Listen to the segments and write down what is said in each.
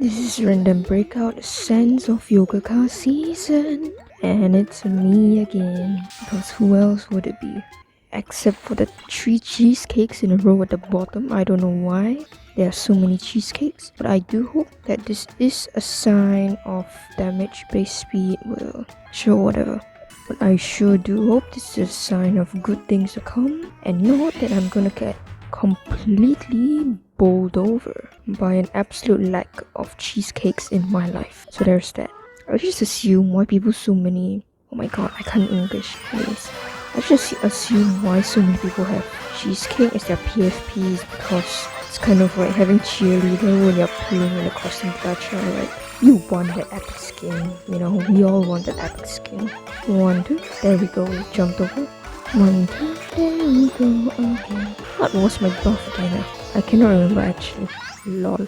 This is Random Breakout Sense of Yoga season, and it's me again. Because who else would it be? Except for the 3 cheesecakes in a row at the bottom. I don't know why there are so many cheesecakes, but I do hope that this is a sign of damage-based speed. Well, sure, whatever. But I sure do hope this is a sign of good things to come, and not that I'm gonna get completely bowled over by an absolute lack of cheesecakes in my life. So there's that. I just assume why people so many. Oh my god, I can't English. Anyways, I just assume why so many people have cheesecake as their PFPs, because it's kind of like having cheerleader when you're playing in a costume gacha, right? You want that epic skin, you know, we all want that epic skin. 1, 2, there we go, we jumped over. 1, 2, there we go again. What was my buff again? I cannot remember actually. Lol.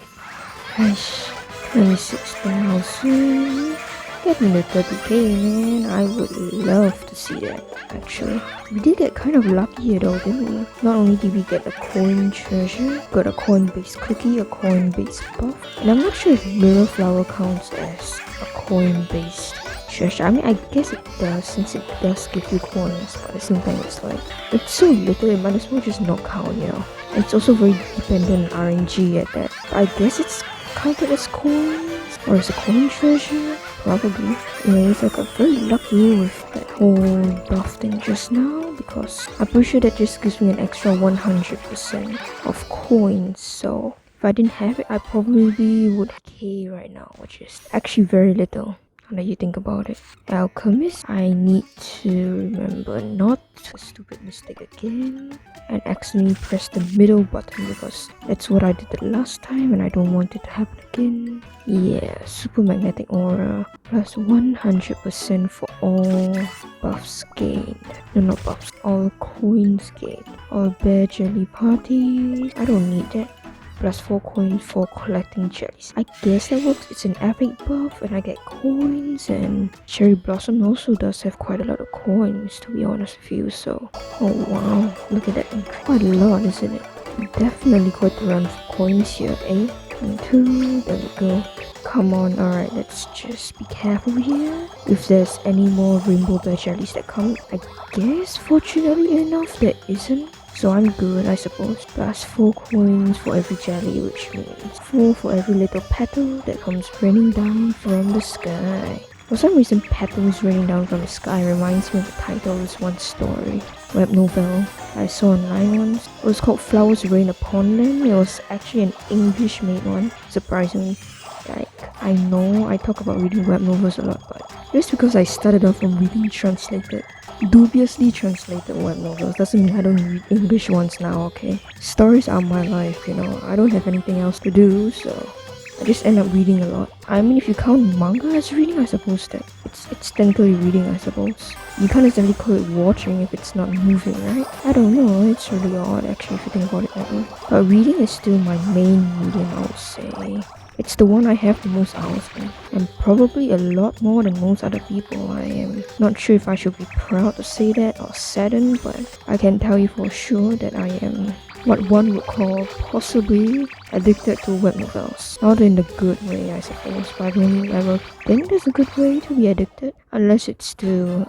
Gosh, 26,000. Get me to 30k, man. I would love to see that, actually. We did get kind of lucky though, didn't we? Not only did we get a coin treasure, got a coin-based cookie, a coin-based buff, and I'm not sure if mirror flower counts as a coin-based treasure. I mean, I guess it does, since it does give you coins, but at the same time it's like, it's so little, it might as well just not count, you know. It's also very dependent on RNG at that. I guess it's counted as coins, or as a coin treasure. Probably. Anyways, I got very lucky with that whole buff thing just now, because I'm pretty sure that just gives me an extra 100% of coins. So if I didn't have it, I probably would K right now, which is actually very little. Now that you think about it. Alchemist, I need to remember not a stupid mistake again and accidentally press the middle button, because that's what I did the last time and I don't want it to happen again. Yeah, super magnetic aura plus 100% for all buffs gained. No, not buffs, all coins gained. All bear jelly parties. I don't need that. Plus 4 coins for collecting jellies. I guess that works. It's an epic buff and I get coins, and Cherry Blossom also does have quite a lot of coins, to be honest with you. So, oh wow, look at that, quite a lot, isn't it? Definitely quite the run for coins here, eh? 1, 2, there we go. Come on, alright, let's just be careful here. If there's any more rainbow bear jellies that come, I guess fortunately enough there isn't. So I'm good, I suppose. Plus 4 coins for every jelly, which means 4 for every little petal that comes raining down from the sky. For some reason, petals raining down from the sky reminds me of the title of this one story, web novel I saw online once. It was called Flowers Rain Upon Them. It was actually an English-made one, surprisingly. Like, I know I talk about reading web novels a lot, but just because I started off from reading dubiously translated web novels doesn't mean I don't read English ones now, okay? Stories are my life, you know. I don't have anything else to do, so I just end up reading a lot. I mean, if you count manga as reading, I suppose that it's technically reading, I suppose. You can't exactly call it watching if it's not moving, right? I don't know, it's really odd actually if you think about it that way. But reading is still my main medium, I would say. It's the one I have the most hours in, and probably a lot more than most other people. I am not sure if I should be proud to say that or saddened, but I can tell you for sure that I am what one would call possibly addicted to web novels. Not in the good way, I suppose, but I don't ever think there's a good way to be addicted, unless it's to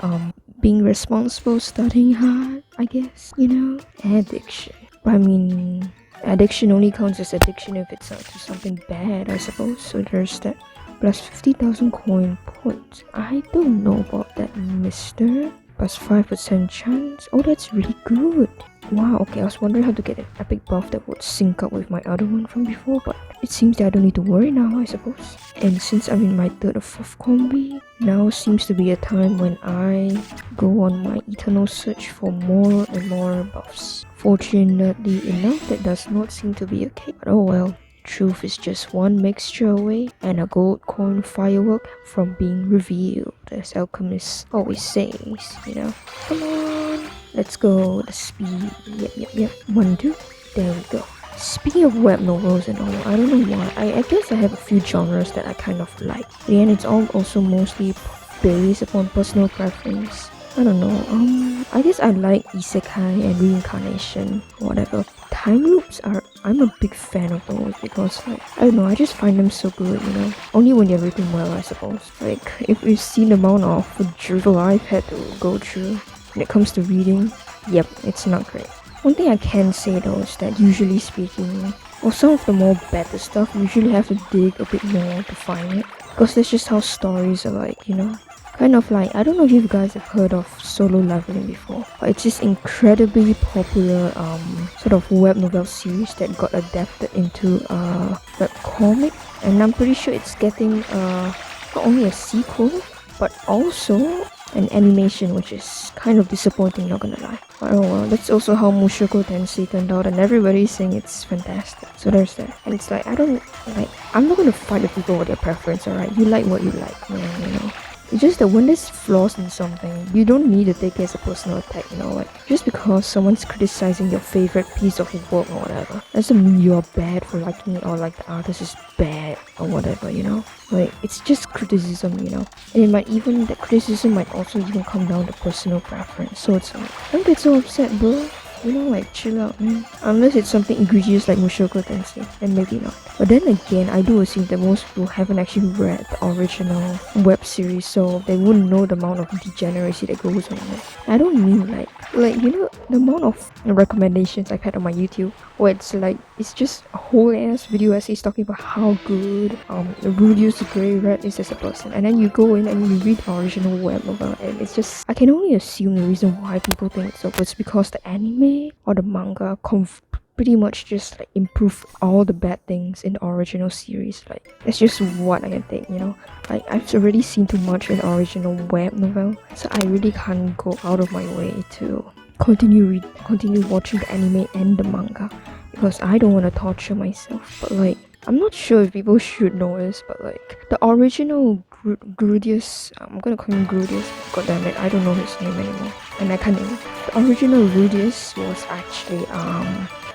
being responsible, studying hard, I guess, you know? Addiction. But I mean, addiction only counts as addiction if it's not to something bad, I suppose. So there's that. Plus 50,000 coin points. I don't know about that, mister. Plus 5% chance. Oh, that's really good. Wow, okay, I was wondering how to get an epic buff that would sync up with my other one from before, but it seems that I don't need to worry now, I suppose. And since I'm in my 3rd or 4th combi, now seems to be a time when I go on my eternal search for more and more buffs. Fortunately enough, that does not seem to be a case, but oh well. Truth is just one mixture away, and a gold coin firework from being revealed, as Alchemist always says, you know. Come on, let's go, the speed, yep, 1, 2, there we go. Speaking of web novels and all, I don't know why, I guess I have a few genres that I kind of like. In the end, it's all also mostly based upon personal preference. I don't know. I guess I like isekai and reincarnation, whatever. Time loops are. I'm a big fan of those because, like, I don't know. I just find them so good, you know. Only when they're written well, I suppose. Like, if you've seen the amount of drivel I've had to go through when it comes to reading, yep, it's not great. One thing I can say though is that usually speaking, or some of the more better stuff, you usually have to dig a bit more to find it. Because that's just how stories are like, you know. Kind of like, I don't know if you guys have heard of Solo Leveling before, but it's this incredibly popular sort of web novel series that got adapted into a web comic, and I'm pretty sure it's getting not only a sequel but also an animation, which is kind of disappointing, not gonna lie. But oh well, that's also how Mushoku Tensei turned out, and everybody's saying it's fantastic. So there's that. And it's like, I'm not gonna fight with people with their preference, alright? You like what you like, man, you know. It's just that when there's flaws in something, you don't need to take it as a personal attack, you know, like, just because someone's criticizing your favorite piece of work or whatever, doesn't mean you're bad for liking it or like the artist is bad or whatever, you know? Like, it's just criticism, you know? And that criticism might also even come down to personal preference, so it's like, don't get so upset, bro. You know, like, chill out, man. Unless it's something egregious like Mushoku Tensei, then maybe not. But then again, I do assume that most people haven't actually read the original web series, so they wouldn't know the amount of degeneracy that goes on there. I don't mean like you know, the amount of recommendations I've had on my YouTube, where it's just a whole ass video essays talking about how good Rudius Grey Rat is as a person, and then you go in and you read the original web novel, and it's just, I can only assume the reason why people think so, but it's because the anime or the manga pretty much just like improve all the bad things in the original series. Like, that's just what I can think, you know. Like, I've already seen too much in the original web novel, so I really can't go out of my way to continue watching the anime and the manga, because I don't want to torture myself. But like, I'm not sure if people should know this, but like, the original Grudius, I'm gonna call him Grudius, god damn it, I don't know his name anymore, and I can't name it. The original Rudius was actually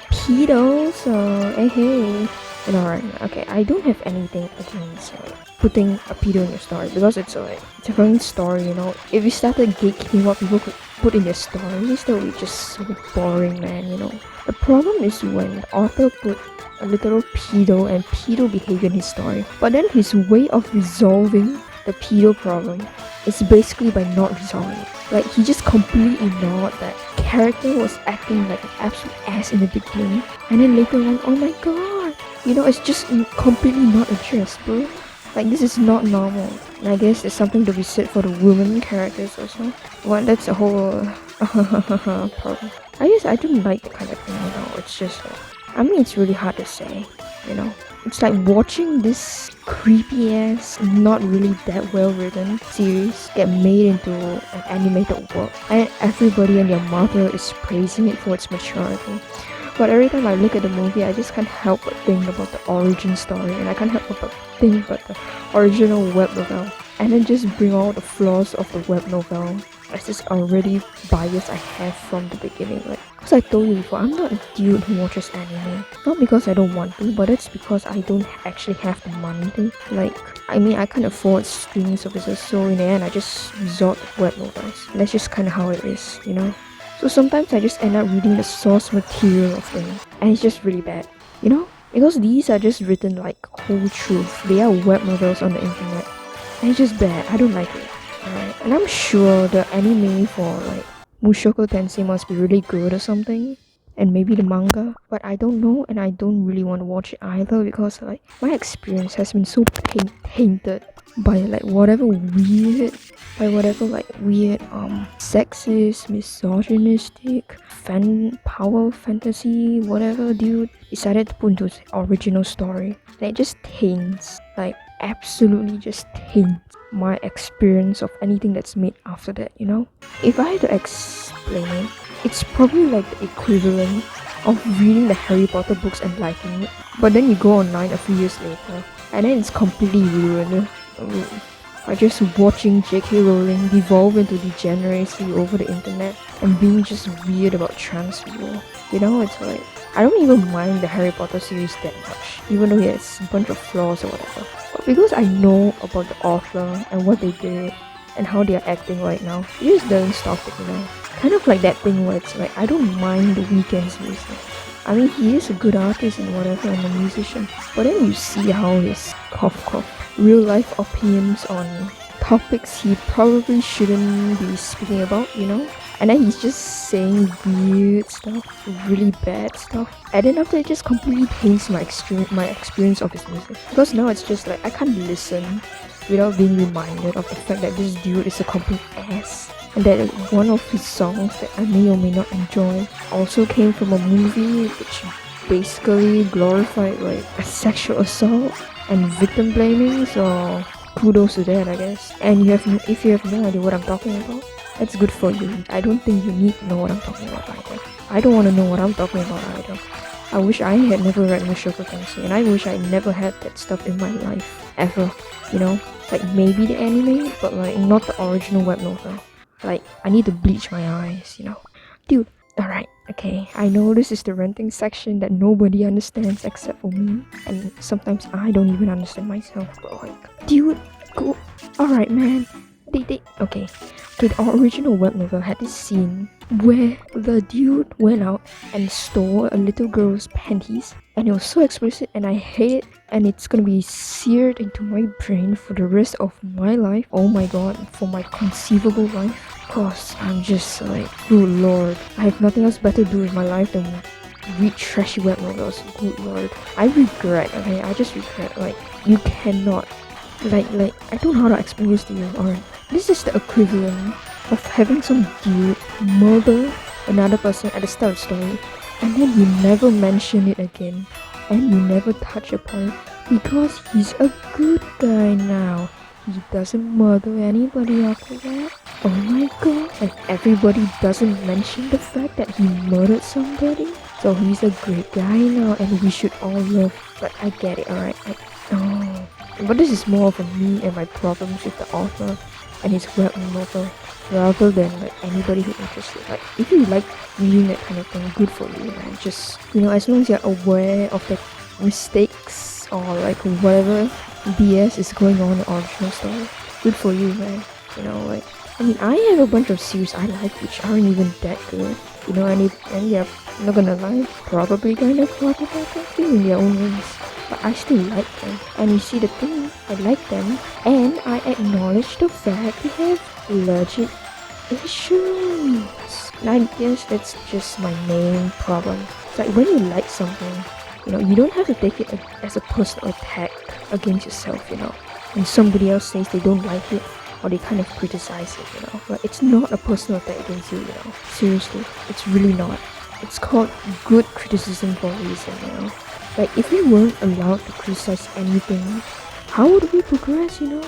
pedo, so hey. You know, right? Okay, I don't have anything against putting a pedo in your story, because it's a fun story, you know. If we started gatekeeping what people could put in their stories, that would be just so boring, man, you know. The problem is when the author put a literal pedo and pedo behavior in his story, but then his way of resolving the pedo problem is basically by not resolving it. Like, he just completely ignored that character was acting like an absolute ass in the beginning, and then later on, oh my god, you know, it's just completely not addressed, bro. Like, this is not normal. And I guess there's something to be said for the women characters also. Well, that's a whole problem. I guess I don't like the kind of thing, you know. It's just like, I mean, it's really hard to say, you know. It's like watching this creepy ass, not really that well written series get made into an animated work, and everybody and their mother is praising it for its maturity. But every time I look at the movie, I just can't help but think about the origin story, and I can't help but think about the original web novel, and then just bring all the flaws of the web novel as this already bias I have from the beginning. Like, because I told you before, I'm not a dude who watches anime. Not because I don't want to, but it's because I don't actually have the money to. Like, I mean, I can't afford streaming services, so in the end, I just resort to web novels. And that's just kind of how it is, you know? So sometimes I just end up reading the source material of things, and it's just really bad, you know? Because these are just written like whole truth. They are web novels on the internet, and it's just bad. I don't like it. Alright, and I'm sure the anime for like Mushoku Tensei must be really good or something, and maybe the manga, but I don't know, and I don't really want to watch it either, because like my experience has been so tainted by like whatever weird sexist, misogynistic power fantasy whatever dude decided to put into his original story, and it just taints, like absolutely just taints my experience of anything that's made after that, you know? If I had to explain it, it's probably like the equivalent of reading the Harry Potter books and liking it, but then you go online a few years later, and then it's completely ruined by just watching J.K. Rowling devolve into degeneracy over the internet and being just weird about trans people. You know, it's like, I don't even mind the Harry Potter series that much, even though it has a bunch of flaws or whatever. But because I know about the author and what they did, and how they're acting right now, it just doesn't stop it, you know. Kind of like that thing where it's like, I don't mind the Weeknd's music. I mean, he is a good artist and whatever, and a musician. But then you see how his real life opinions on topics he probably shouldn't be speaking about, you know? And then he's just saying weird stuff, really bad stuff. And then after it just completely taints my experience of his music. Because now it's just like, I can't listen without being reminded of the fact that this dude is a complete ass. And that one of his songs that I may or may not enjoy also came from a movie which basically glorified like a sexual assault and victim blaming, so kudos to that, I guess. And if you have no idea what I'm talking about, that's good for you. I don't think you need to know what I'm talking about either. I don't want to know what I'm talking about either. I wish I had never read Mushoku Tensei, and I wish I never had that stuff in my life, ever, you know? Like maybe the anime, but like not the original web novel. Like, I need to bleach my eyes, you know? Dude, alright, okay, I know this is the renting section that nobody understands except for me, and sometimes I don't even understand myself, but like, dude, go, alright man, okay, the original web novel had this scene where the dude went out and stole a little girl's panties, and it was so explicit and I hate it, and it's gonna be seared into my brain for the rest of my life. Oh my god, for my conceivable life. Cause I'm just like, good lord, I have nothing else better to do with my life than read trashy web novels. Good lord, I regret, okay, I just regret, like, you cannot, like, I don't know how to explain this to you, alright. This is the equivalent of having some dude murder another person at the start of the story, and then you never mention it again, and you never touch upon it, because he's a good guy now. He doesn't murder anybody after that. Oh my god. And everybody doesn't mention the fact that he murdered somebody. So he's a great guy now, and we should all love. But I get it, alright? Oh. But this is more of a me and my problems with the author and his web novel, rather than like anybody who's interested. Like, if you like reading that kind of thing, good for you, man. Just, you know, as long as you're aware of the mistakes or like whatever BS is going on in the original story, good for you, man. You know, like, I mean, I have a bunch of series I like which aren't even that good, you know, and yeah, I'm not gonna lie, probably kind of problematic in their own ways, but I still like them. And you see the thing, I like them, and I acknowledge the fact they have legit issues. And I guess that's just my main problem. It's like, when you like something, you know, you don't have to take it as a personal attack against yourself, you know. When somebody else says they don't like it, or they kind of criticize it, you know. Like, it's not a personal attack against you, you know. Seriously, it's really not. It's called good criticism for a reason, you know. Like, if we weren't allowed to criticize anything, how would we progress, you know?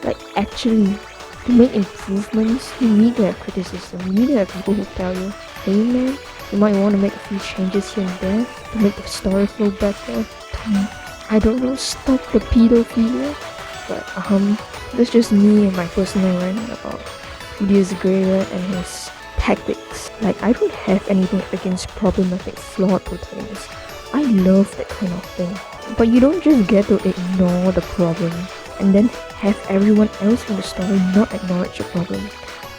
Like, actually, to make improvements, you need to have criticism. You need to have people who tell you, hey man, you might want to make a few changes here and there to make the story flow better. I don't know, stop the pedophilia. But that's just me and my personal rant about Julius Gray and his tactics. Like, I don't have anything against problematic, flawed protagonists. I love that kind of thing. But you don't just get to ignore the problem and then have everyone else in the story not acknowledge the problem,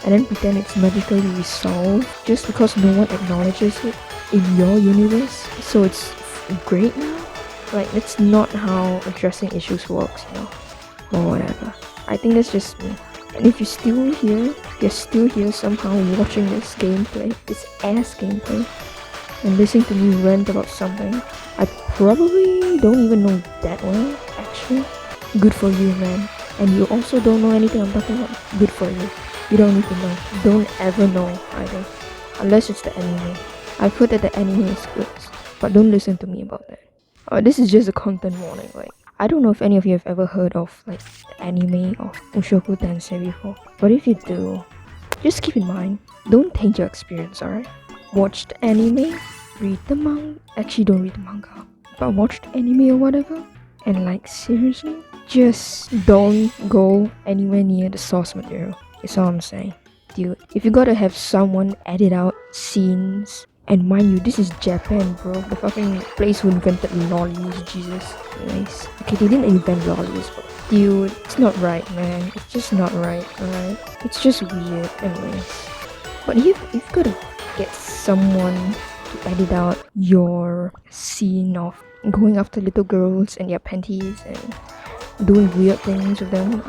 and then pretend it's magically resolved just because no one acknowledges it in your universe. So it's great now? Like, that's not how addressing issues works, you know, or whatever. I think that's just me. And if you're still here somehow watching this gameplay, this ass gameplay, and listening to me rant about something I probably don't even know that well, actually, good for you, man. And you also don't know anything I'm talking about, good for you. You don't need to know. Don't ever know either. Unless it's the anime. I've heard that the anime is good, but don't listen to me about that. This is just a content warning. Like, I don't know if any of you have ever heard of like the anime of Mushoku Tensei before, but if you do, just keep in mind, don't taint your experience, alright? Watch the anime, read the manga. Actually, don't read the manga, but watch the anime or whatever. And like, seriously, just don't go anywhere near the source material. That's all I'm saying. Dude, if you gotta have someone edit out scenes And mind you, this is Japan, bro. The fucking place who invented lollies, Jesus. Anyways. Okay, they didn't invent lollies, but dude, it's not right, man. It's just not right, alright? It's just weird, anyways. But you've gotta get someone to edit out your scene of going after little girls and their panties and doing weird things with them.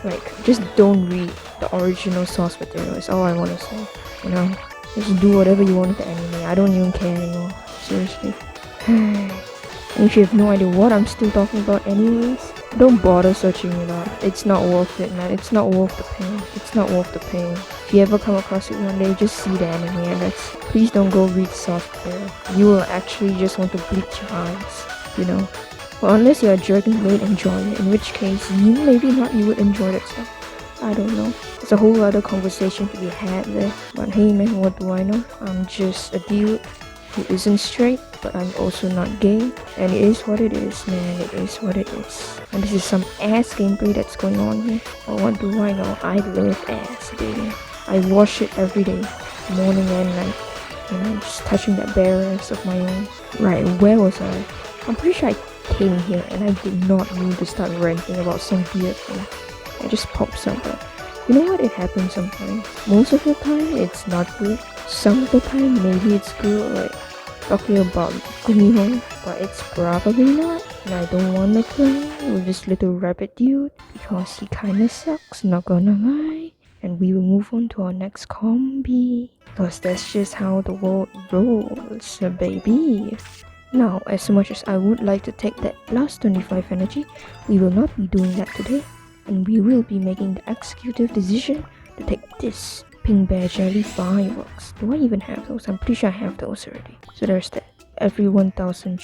Like, just don't read the original source material. Is all I want to say. You know, just do whatever you want with the anime. I don't even care anymore. Seriously. And if you have no idea what I'm still talking about, anyways, don't bother searching it up. It's not worth it, man. It's not worth the pain. It's not worth the pain. If you ever come across it one day, just see the anime and that's. Please don't go read the source material. You will actually just want to bleach your eyes. You know. Well, unless you're a jerk and would enjoy it, in which case maybe not you would enjoy it. So I don't know. It's a whole other conversation to be had there. But hey man, what do I know? I'm just a dude who isn't straight, but I'm also not gay. And it is what it is, man. It is what it is. And this is some ass gameplay that's going on here. Well, what do I know? I love ass, baby. I wash it every day, morning and night. You know, just touching that bare ass of my own. Right, where was I? I'm pretty sure I came here and I did not mean to start ranting about some weird thing. I just popped up. You know what? It happens sometimes. Most of the time, it's not good. Some of the time, maybe it's good. Like talking about Gumiho, but it's probably not. And I don't wanna play with this little rabbit dude because he kinda sucks. Not gonna lie. And we will move on to our next combi because that's just how the world rolls, baby. Now, as much as I would like to take that plus 25 energy, we will not be doing that today, and we will be making the executive decision to take this Pink Bear Jelly fireworks. Do I even have those? I'm pretty sure I have those already. So there's that. Every 1000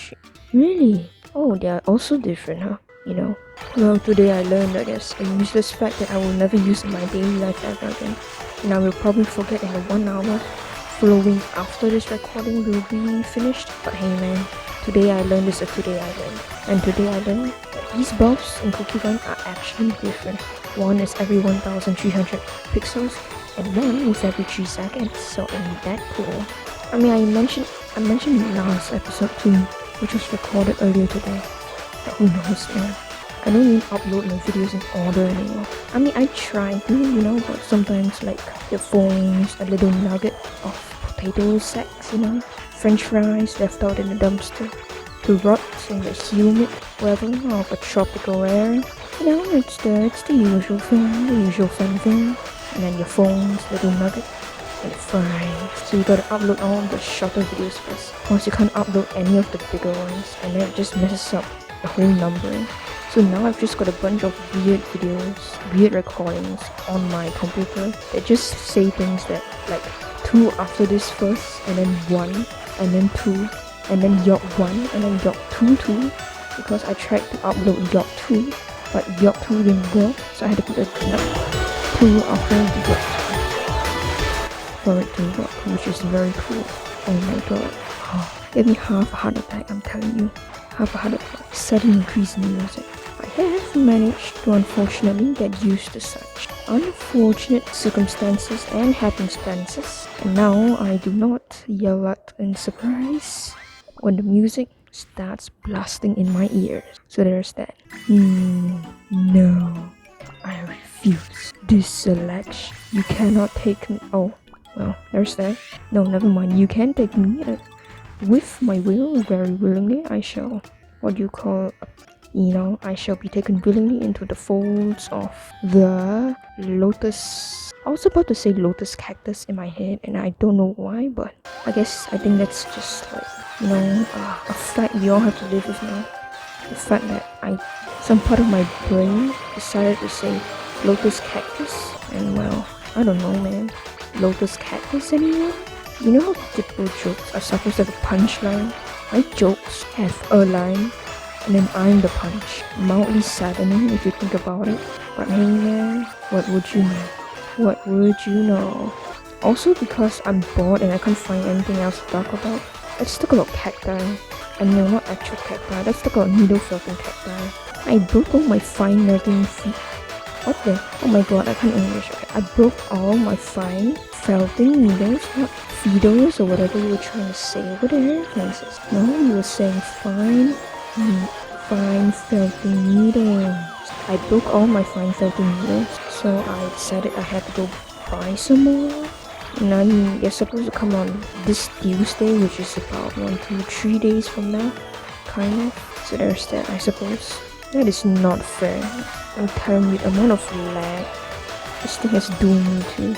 Really? Oh, they are also different, huh? You know. Well, today I learned, I guess, a useless fact that I will never use in my daily life ever again. And I will probably forget in the 1 hour following after this recording will be finished. But hey man, today I learned this, today I learned. And today I learned that these buffs in Cookie Run are actually different. One is every 1300 pixels and one is every 3 seconds. So ain't that cool? I mean, I mentioned last episode too, which was recorded earlier today. But who knows, man. I don't even upload my videos in order anymore. I mean, I try to, you know, but sometimes like the phones, a little nugget of potato sacks, you know, French fries left out in the dumpster, to rot in the humid weather of a tropical air. You know, it's the usual thing, the usual fun thing. And then your phone's little nugget and the fries. So you gotta upload all the shorter videos first. Of course, you can't upload any of the bigger ones, and then it just messes up the whole numbering. So now I've just got a bunch of weird videos, weird recordings on my computer that just say things that like 2 after this first, and then 1, and then 2, and then York 1, and then York 2, because I tried to upload York 2, but York 2 didn't work, so I had to put a 2 after York 2 for it to work, which is very cool. Oh my god. Gave me half a heart attack, I'm telling you. Half a heart attack. Sudden increase in music. I have managed to unfortunately get used to such unfortunate circumstances and happenstances, and now I do not yell out in surprise when the music starts blasting in my ears. So there's that. No, I refuse this selection. You cannot take me. Oh, well, there's that. No, never mind. You can take me with my will. Very willingly, I shall. What do you call? You know, I shall be taken willingly into the folds of the lotus. I was about to say lotus cactus in my head, and I don't know why, but I think that's just like, you know, a fact we all have to live with now. The fact that some part of my brain decided to say lotus cactus, and well, I don't know, man. Lotus cactus anymore? You know how typical jokes are supposed to have a punchline? My jokes have a line, and then I'm the punch. Mildly saddening if you think about it. But hey man, what would you know? What would you know? Also, because I'm bored and I can't find anything else to talk about, let's talk about cacti. And no, not actual cacti, let's talk about needle-felting cacti. I broke all my fine nerdy feet What the? Oh my god, I can't English. Okay. I broke all my fine felting needles, not feeders or whatever you were trying to say over there. Francis. No, you were saying fine felting needles. I broke all my fine felting needles, so I decided I had to go buy some more. And then they're supposed to come on this Tuesday, which is about 1, 2, 3 days from now, kind of. So there's that, I suppose. That is not fair. I'm telling you, the amount of lag this thing has doomed me to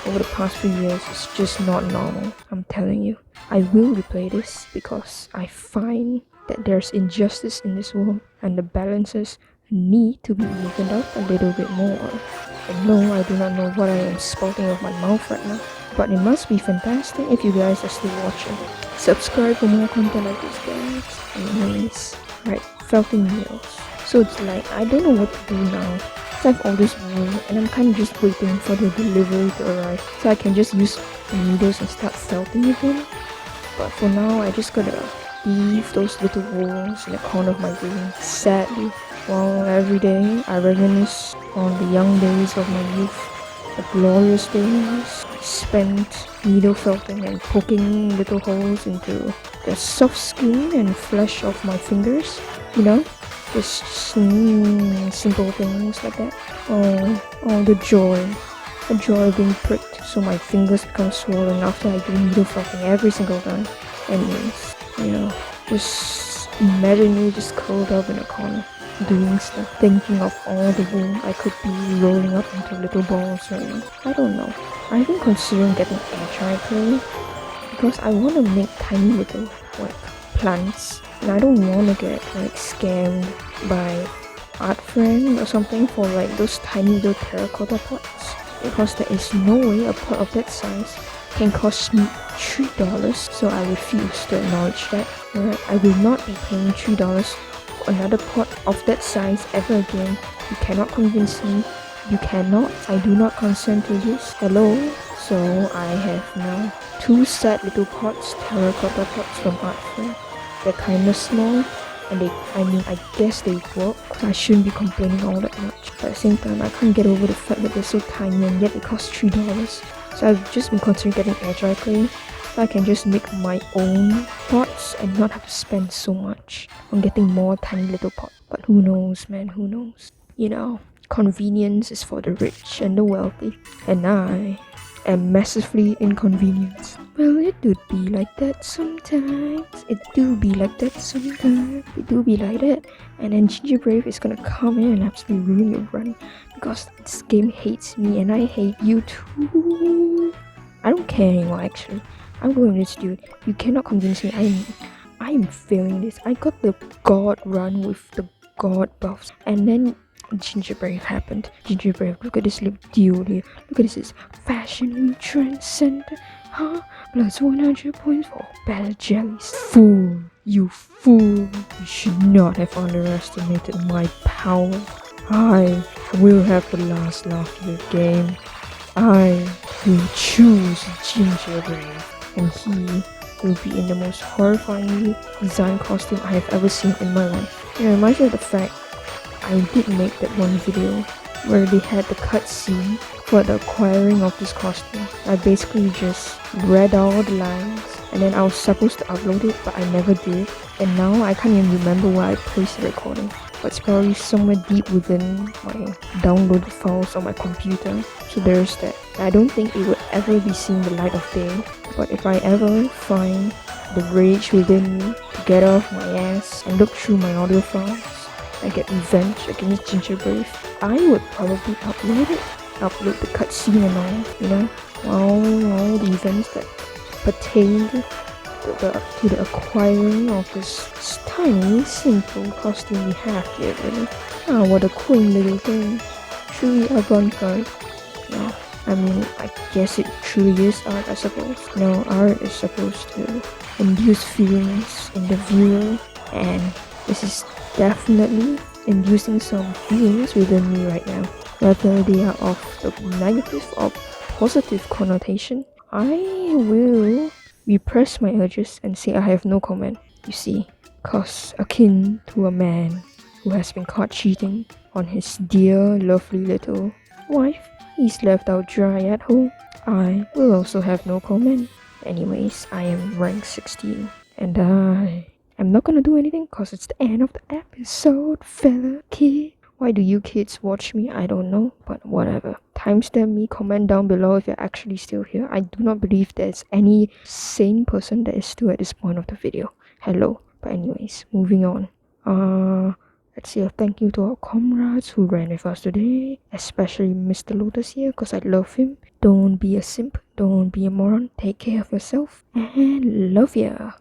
over the past few years is just not normal. I'm telling you. I will replay this because I find that there's injustice in this world and the balances need to be evened out a little bit more. And no, I do not know what I am spouting off my mouth right now, but it must be fantastic if you guys are still watching. Subscribe for more content like this, guys. Anyways, right, felting needles. So it's like, I don't know what to do now. So I have all this wool and I'm kind of just waiting for the delivery to arrive so I can just use the needles and start felting again. But for now, I just gotta leave those little wounds in the corner of my room. Sadly, while every day I reminisce on the young days of my youth, the glorious days spent needle felting and poking little holes into the soft skin and flesh of my fingers, you know, just simple things like that. Oh, the joy of being pricked so my fingers become swollen after I do needle felting every single time. Anyways, you know, just imagine me just curled up in a corner doing stuff, thinking of all the wool I could be rolling up into little balls right now. I don't know. I've been considering getting air dry clay because I want to make tiny little like plants, and I don't want to get like scammed by art friend or something for like those tiny little terracotta pots, because there is no way a pot of that size can cost me $3, so I refuse to acknowledge that. Alright, I will not be paying $3 for another pot of that size ever again. You cannot convince me. You cannot. I do not consent to this. Hello? So I have now 2 sad little pots, terracotta pots from art friend. They're kinda small, and I guess they work. I shouldn't be complaining all that much. But at the same time, I can't get over the fact that they're so tiny and yet they cost $3. So I've just been considering getting air dry clay so I can just make my own pots and not have to spend so much on getting more tiny little pots. But who knows, man, who knows? You know, convenience is for the rich and the wealthy, and I am massively inconvenienced. Well, it do be like that sometimes. It do be like that sometimes. It do be like that. And then Ginger Brave is gonna come in and absolutely ruin your run because this game hates me and I hate you too. I don't care anymore, actually. I'm going with this dude. You cannot convince me. I am failing this. I got the god run with the god buffs, and then Ginger Brave happened. Ginger Brave, look at this lip dually. Look at this, is fashion we transcend. Huh? Plus 100 points for bad jellies. Fool! You fool! You should not have underestimated my power. I will have the last laugh of the game. I will choose Ginger Brave, and he will be in the most horrifyingly designed costume I have ever seen in my life. It reminds me of the fact I did make that one video where they had the cutscene for the acquiring of this costume. I basically just read all the lines and then I was supposed to upload it, but I never did. And now I can't even remember where I placed the recording. But it's probably somewhere deep within my downloaded files on my computer. So there's that. I don't think it would ever be seen the light of day. But if I ever find the rage within me to get off my ass and look through my audio files and get revenge against Ginger Brave, I would probably upload it. Upload the cutscene and all, you know, all the events that pertain to the acquiring of this tiny, simple costume we have here, really. Ah, what a cool little thing. Truly avant-garde. No, I mean, I guess it truly is art, I suppose. No, art is supposed to induce feelings in the viewer, and this is definitely inducing some feelings within me right now. Whether they are of the negative or positive connotation, I will repress my urges and say I have no comment. You see, cause akin to a man who has been caught cheating on his dear, lovely little wife. He's left out dry at home. I will also have no comment. Anyways, I am rank 16 and I'm not gonna do anything cause it's the end of the episode, fella kid. Why do you kids watch me? I don't know, but whatever. Timestamp me, comment down below if you're actually still here. I do not believe there's any sane person that is still at this point of the video. Hello. But anyways, moving on. Let's say a thank you to our comrades who ran with us today, especially Mr. Lotus here, because I love him. Don't be a simp, don't be a moron, take care of yourself, and love ya.